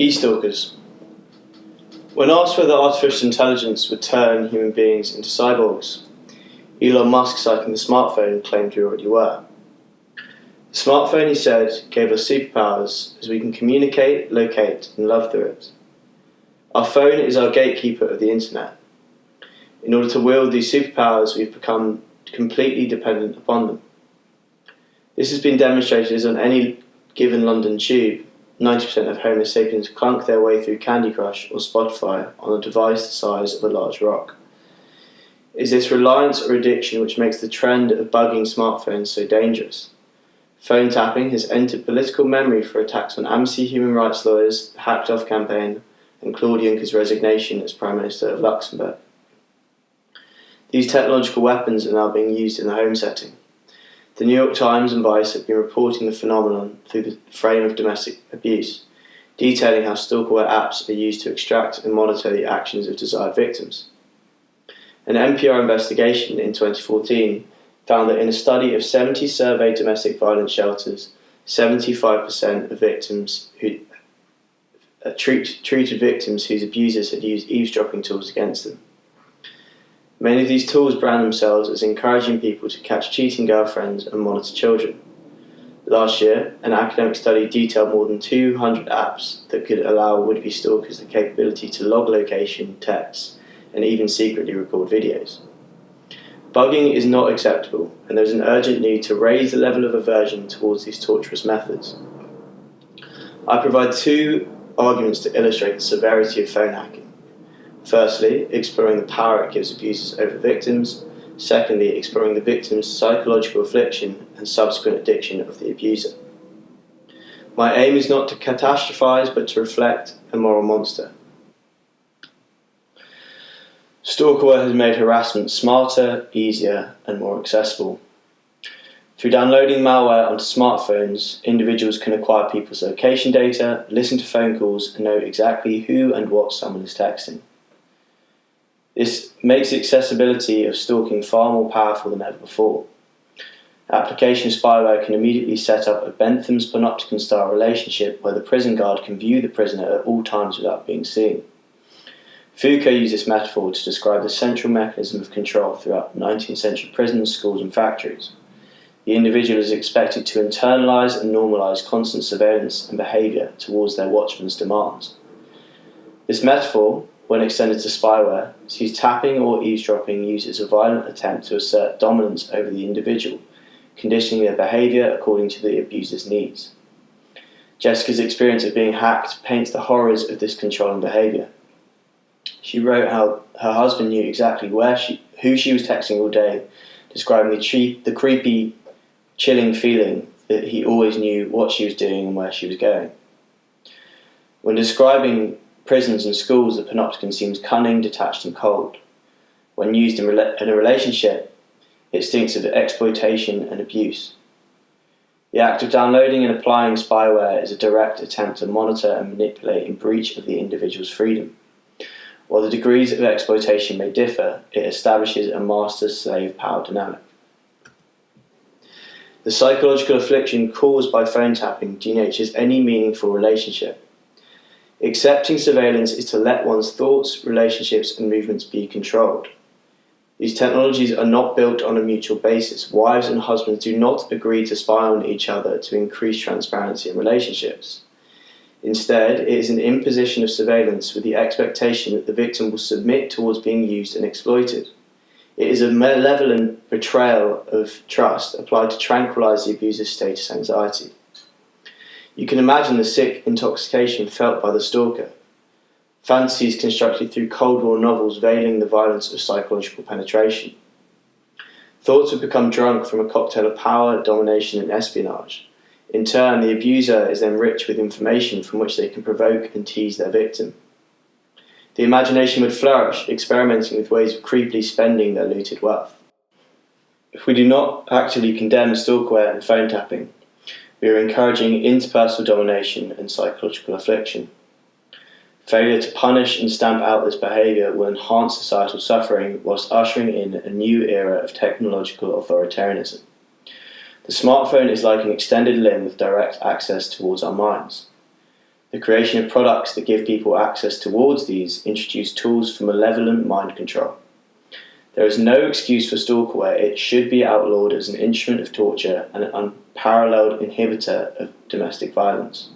E-Stalkers. When asked whether artificial intelligence would turn human beings into cyborgs, Elon Musk, citing the smartphone, claimed we already were. The smartphone, he said, gave us superpowers as we can communicate, locate, and love through it. Our phone is our gatekeeper of the internet. In order to wield these superpowers, we've become completely dependent upon them. This has been demonstrated as on any given London tube, 90% of Homo sapiens clunk their way through Candy Crush or Spotify on a device the size of a large rock. It is this reliance or addiction which makes the trend of bugging smartphones so dangerous. Phone tapping has entered political memory for attacks on Amnesty human rights lawyers, the Hacked Off campaign, and Claude Juncker's resignation as Prime Minister of Luxembourg. These technological weapons are now being used in the home setting. The New York Times and Vice have been reporting the phenomenon through the frame of domestic abuse, detailing how stalkerware apps are used to extract and monitor the actions of desired victims. An NPR investigation in 2014 found that in a study of 70 surveyed domestic violence shelters, 75% of victims who treated victims whose abusers had used eavesdropping tools against them. Many of these tools brand themselves as encouraging people to catch cheating girlfriends and monitor children. Last year, an academic study detailed more than 200 apps that could allow would-be stalkers the capability to log location, texts, and even secretly record videos. Bugging is not acceptable, and there is an urgent need to raise the level of aversion towards these torturous methods. I provide two arguments to illustrate the severity of phone hacking. Firstly, exploring the power it gives abusers over victims. Secondly, exploring the victim's psychological affliction and subsequent addiction of the abuser. My aim is not to catastrophize, but to reflect a moral monster. Stalkerware has made harassment smarter, easier, and more accessible. Through downloading malware onto smartphones, individuals can acquire people's location data, listen to phone calls, and know exactly who and what someone is texting. This makes the accessibility of stalking far more powerful than ever before. Application spyware can immediately set up a Bentham's panopticon-style relationship where the prison guard can view the prisoner at all times without being seen. Foucault used this metaphor to describe the central mechanism of control throughout 19th century prisons, schools, and factories. The individual is expected to internalise and normalise constant surveillance and behaviour towards their watchman's demands. This metaphor, when extended to spyware, sees tapping or eavesdropping used as a violent attempt to assert dominance over the individual, conditioning their behaviour according to the abuser's needs. Jessica's experience of being hacked paints the horrors of this controlling behaviour. She wrote how her husband knew exactly who she was texting all day, describing the creepy, chilling feeling that he always knew what she was doing and where she was going. When describing prisons and schools, the panopticon seems cunning, detached, and cold. When used in a relationship, it stinks of exploitation and abuse. The act of downloading and applying spyware is a direct attempt to monitor and manipulate in breach of the individual's freedom. While the degrees of exploitation may differ, it establishes a master-slave power dynamic. The psychological affliction caused by phone tapping denatures any meaningful relationship. Accepting surveillance is to let one's thoughts, relationships, and movements be controlled. These technologies are not built on a mutual basis. Wives and husbands do not agree to spy on each other to increase transparency in relationships. Instead, it is an imposition of surveillance with the expectation that the victim will submit towards being used and exploited. It is a malevolent betrayal of trust applied to tranquilize the abuser's status anxiety. You can imagine the sick intoxication felt by the stalker. Fantasies constructed through Cold War novels veiling the violence of psychological penetration. Thoughts would become drunk from a cocktail of power, domination, and espionage. In turn, the abuser is then rich with information from which they can provoke and tease their victim. The imagination would flourish, experimenting with ways of creepily spending their looted wealth. If we do not actively condemn stalkerware and phone tapping, we are encouraging interpersonal domination and psychological affliction. Failure to punish and stamp out this behaviour will enhance societal suffering whilst ushering in a new era of technological authoritarianism. The smartphone is like an extended limb with direct access towards our minds. The creation of products that give people access towards these introduce tools for malevolent mind control. There is no excuse for stalkerware. It should be outlawed as an instrument of torture and an unparalleled inhibitor of domestic violence.